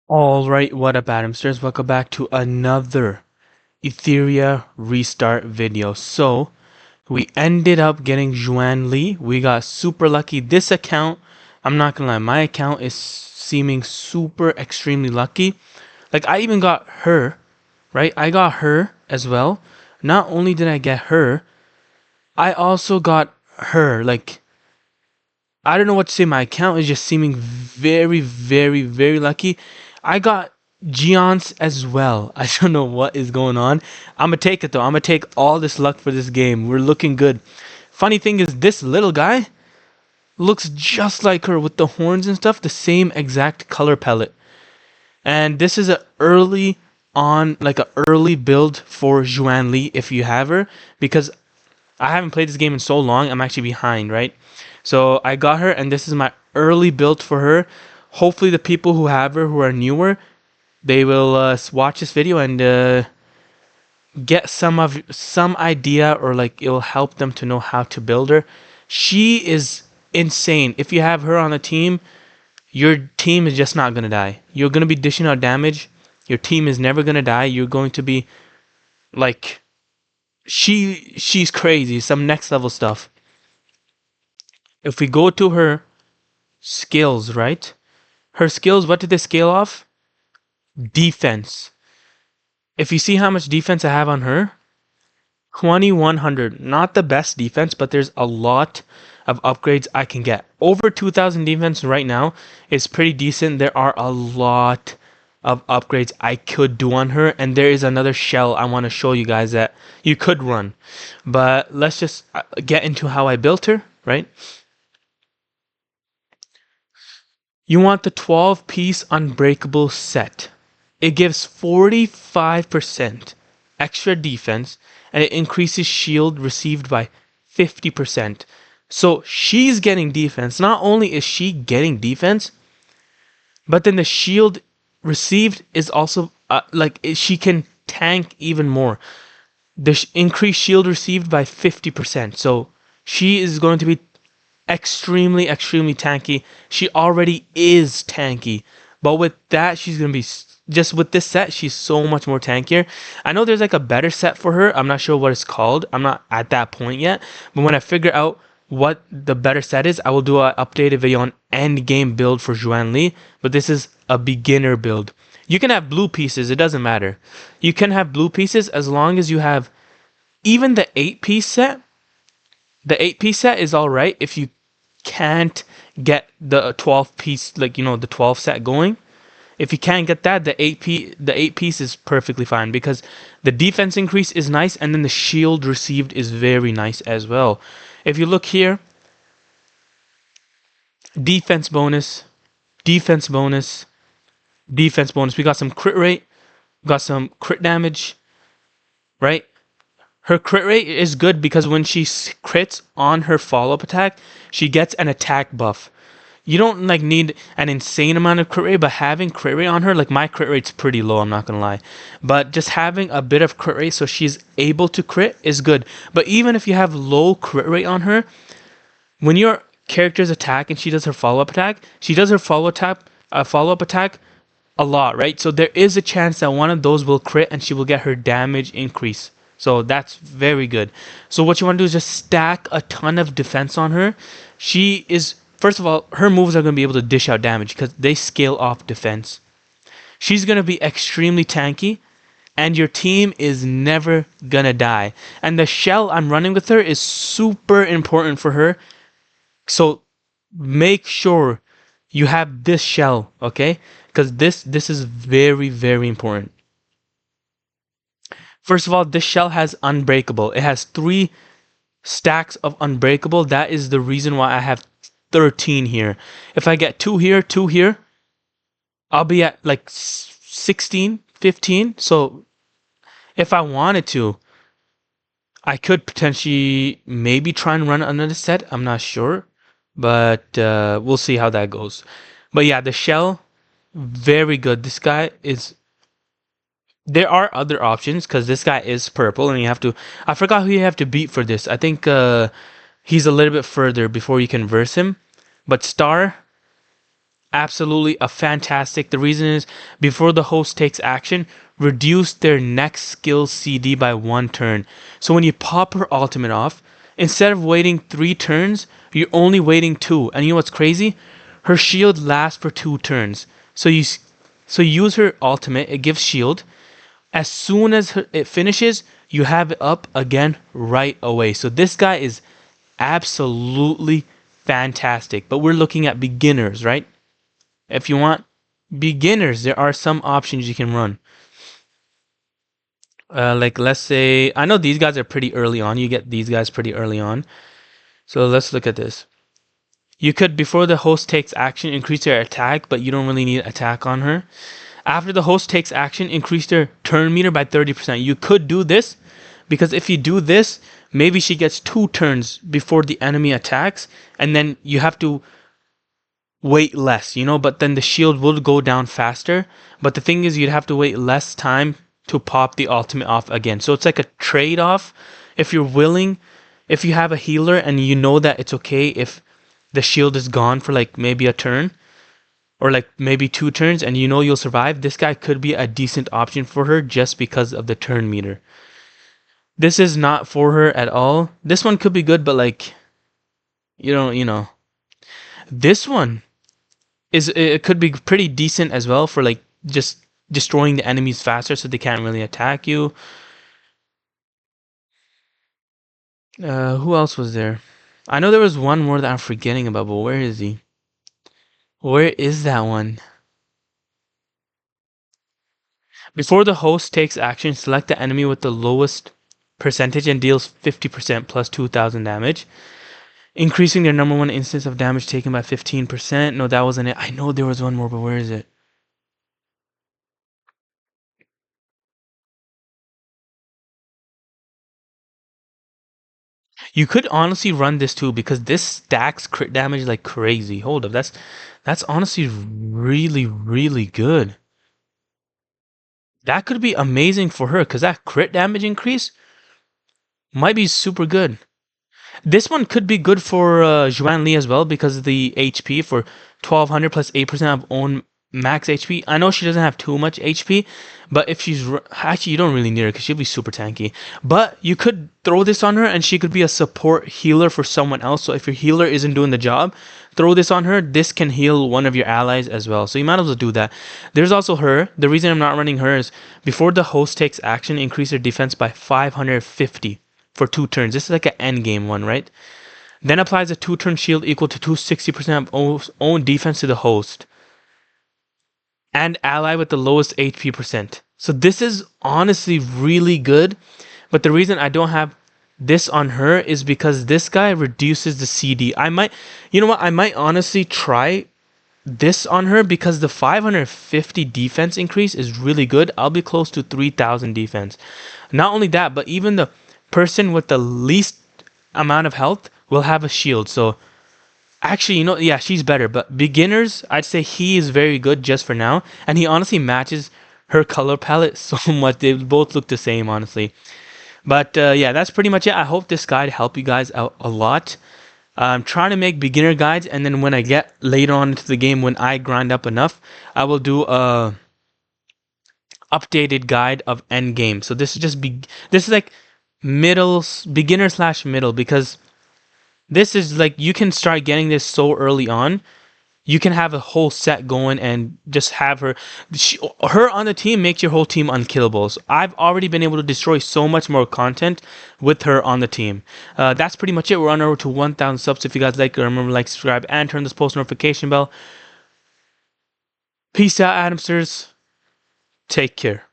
Alright, what up Adamsters? Welcome back to another Etheria restart video. So, we ended up getting XUAN Lee. We got super lucky. This account, I'm not gonna lie, my account is seeming super extremely lucky. Like, I even got her, right? I got her as well. Not only did I get her, I also got her. Like, I don't know what to say. My account is just seeming very, very, very lucky. I got Giants as well. I don't know what is going on. I'm going to take it though. I'm going to take all this luck for this game. We're looking good. Funny thing is, this little guy looks just like her with the horns and stuff. The same exact color palette. And this is a early on, like a early build for XUAN Lee if you have her. Because I haven't played this game in so long. I'm actually behind, right? So I got her, and this is my early build for her. Hopefully, the people who have her, who are newer, they will watch this video and get some idea, or like it will help them to know how to build her. She is insane. If you have her on a team, your team is just not gonna die. You're gonna be dishing out damage. Your team is never gonna die. You're going to be like she's crazy. Some next level stuff. If we go to her skills, right? Her skills, what did they scale off? Defense. If you see how much defense I have on her, 2100. Not the best defense, but there's a lot of upgrades I can get. Over 2000 defense right now is pretty decent. There are a lot of upgrades I could do on her, and there is another shell I want to show you guys that you could run. But let's just get into how I built her, right? You want the 12-piece unbreakable set. It gives 45% extra defense, and it increases shield received by 50%. So she's getting defense. Not only is she getting defense, but then the shield received is also she can tank even more. The increased shield received by 50%. So she is going to be extremely tanky. She already is tanky, but with that, she's gonna be just with this set, she's so much more tankier. I know there's like a better set for her. I'm not sure what it's called. I'm not at that point yet, but when I figure out what the better set is, I will do an updated video on end game build for XUAN Lee. But this is a beginner build. You can have blue pieces, it doesn't matter. You can have blue pieces as long as you have even the 8-piece set. The 8-piece set is all right if you can't get the 12-piece, like, you know, the 12 set going. If you can't get that, the 8-piece is perfectly fine, because the defense increase is nice, and then the shield received is very nice as well. If you look here, defense bonus, defense bonus, defense bonus. We got some crit rate, got some crit damage, right? Her crit rate is good because when she crits on her follow-up attack, she gets an attack buff. You don't like need an insane amount of crit rate, but having crit rate on her, like my crit rate's pretty low, I'm not gonna lie. But just having a bit of crit rate so she's able to crit is good. But even if you have low crit rate on her, when your character's attack and she does her follow-up attack, she does her follow-up attack a lot, right? So there is a chance that one of those will crit and she will get her damage increase. So that's very good. So what you want to do is just stack a ton of defense on her. She is, first of all, her moves are going to be able to dish out damage because they scale off defense. She's going to be extremely tanky, and your team is never going to die. And the shell I'm running with her is super important for her. So make sure you have this shell, okay? Because this is very, very important. First of all, this shell has unbreakable. It has 3 stacks of unbreakable. That is the reason why I have 13 here. If I get 2 here, 2 here, I'll be at like 16, 15. So if I wanted to, I could potentially maybe try and run another set. I'm not sure, but we'll see how that goes. But yeah, the shell, very good. This guy is... There are other options because this guy is purple, and you have to... I forgot who you have to beat for this. I think he's a little bit further before you can verse him. But Star, absolutely a fantastic. The reason is before the host takes action, reduce their next skill CD by 1 turn. So when you pop her ultimate off, instead of waiting 3 turns, you're only waiting 2. And you know what's crazy? Her shield lasts for 2 turns. So use her ultimate, it gives shield. As soon as it finishes, you have it up again right away. So this guy is absolutely fantastic. But we're looking at beginners, right? If you want beginners, there are some options you can run. Like let's say, I know these guys are pretty early on. You get these guys pretty early on. So let's look at this. You could, before the host takes action, increase their attack, but you don't really need attack on her. After the host takes action, increase their turn meter by 30%. You could do this, because if you do this, maybe she gets 2 turns before the enemy attacks, and then you have to wait less, but then the shield will go down faster. But the thing is, you'd have to wait less time to pop the ultimate off again. So it's like a trade-off. If you're willing, if you have a healer and you know that it's okay if the shield is gone for like maybe a turn, or like maybe 2 turns, and you know you'll survive, this guy could be a decent option for her just because of the turn meter. This is not for her at all. This one could be good, but like, this one it could be pretty decent as well for like just destroying the enemies faster so they can't really attack you. Who else was there? I know there was one more that I'm forgetting about, but where is he? Where is that one? Before the host takes action, select the enemy with the lowest percentage and deals 50% plus 2000 damage, increasing their number 1 instance of damage taken by 15%. No, that wasn't it. I know there was one more, but where is it? You could honestly run this too, because this stacks crit damage like crazy. Hold up, that's honestly really, really good. That could be amazing for her, because that crit damage increase might be super good. This one could be good for XUAN Li as well, because of the HP for 1200 plus 8% of own max HP. I know she doesn't have too much HP, but if she's actually, you don't really need her because she'll be super tanky. But you could throw this on her and she could be a support healer for someone else. So if your healer isn't doing the job, throw this on her. This can heal one of your allies as well. So you might as well do that. There's also her. The reason I'm not running her is before the host takes action, increase her defense by 550 for 2 turns. This is like an end game one, right? Then applies a 2-turn shield equal to 260% of own defense to the host and ally with the lowest HP percent. So this is honestly really good, but the reason I don't have this on her is because this guy reduces the CD. I might honestly try this on her, because the 550 defense increase is really good. I'll be close to 3000 defense. Not only that, but even the person with the least amount of health will have a shield. So actually, yeah, she's better. But beginners, I'd say he is very good just for now. And he honestly matches her color palette so much. They both look the same, honestly. But yeah, that's pretty much it. I hope this guide helped you guys out a lot. I'm trying to make beginner guides, and then when I get later on into the game, when I grind up enough, I will do a updated guide of end game. So this is just this is like beginner slash middle, because this is like, you can start getting this so early on. You can have a whole set going and just have her on the team makes your whole team unkillable. So I've already been able to destroy so much more content with her on the team. That's pretty much it. We're on over to 1,000 subs. If you guys like it, remember to like, subscribe, and turn this post notification bell. Peace out, Adamsters. Take care.